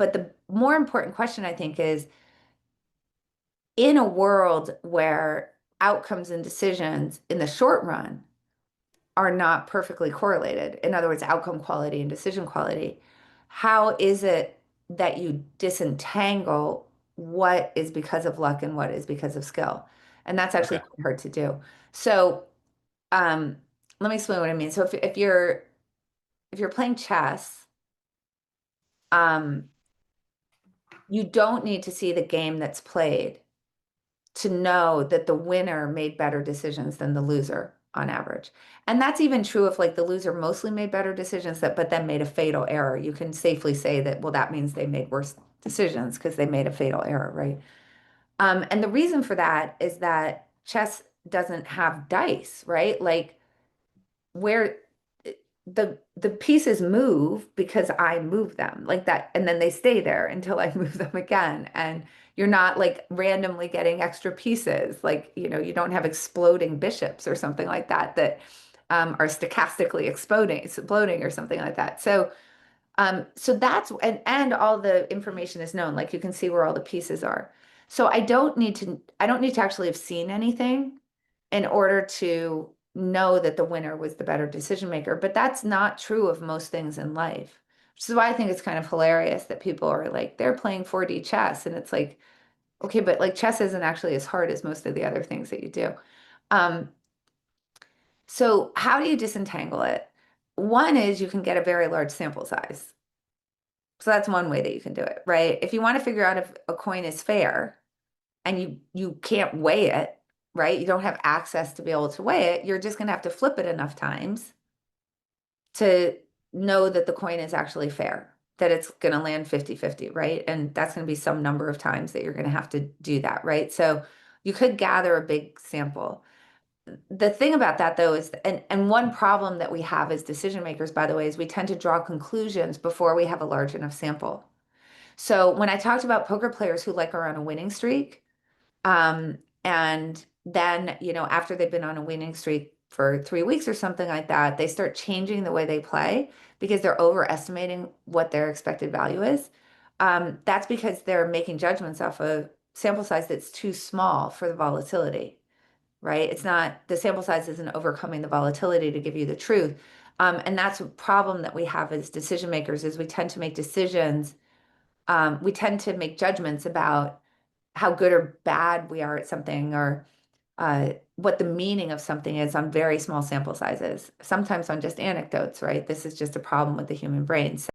But the more important question, I think, is in a world where outcomes and decisions in the short run are not perfectly correlated, in other words, outcome quality and decision quality, how is it that you disentangle what is because of luck and what is because of skill? And that's actually Okay. quite hard to do. So, um, let me explain what I mean. So if you're playing chess, um, you don't need to see the game that's played to know that the winner made better decisions than the loser on average. And that's even true if like the loser mostly made better decisions that but then made a fatal error. You can safely say that, well, that means they made worse decisions because they made a fatal error, right? And the reason for that is that chess doesn't have dice, right? Like where the pieces move because I move them like that, and then they stay there until I move them again. And you're not like randomly getting extra pieces, like you don't have exploding bishops or something like that that are stochastically exploding or something like that. So that's and all the information is known, like you can see where all the pieces are. So I don't need to actually have seen anything in order to know that the winner was the better decision maker. But that's not true of most things in life, which is why I think it's kind of hilarious that people are like, they're playing 4D chess. And it's like, okay, but like chess isn't actually as hard as most of the other things that you do. Um, so how do you disentangle it? One is you can get a very large sample size. So that's one way that you can do it, right? If you want to figure out if a coin is fair, and you can't weigh it, right? You don't have access to be able to weigh it. You're just going to have to flip it enough times to know that the coin is actually fair, that it's going to land 50-50, right? And that's going to be some number of times that you're going to have to do that, right? So you could gather a big sample. The thing about that though is, and one problem that we have as decision makers, by the way, is we tend to draw conclusions before we have a large enough sample. So when I talked about poker players who like are on a winning streak, and then, after they've been on a winning streak for 3 weeks or something like that, they start changing the way they play because they're overestimating what their expected value is. That's because they're making judgments off a sample size that's too small for the volatility, right? It's not, the sample size isn't overcoming the volatility to give you the truth. And that's a problem that we have as decision makers is we tend to make judgments about how good or bad we are at something or what the meaning of something is on very small sample sizes, sometimes on just anecdotes, right? This is just a problem with the human brain.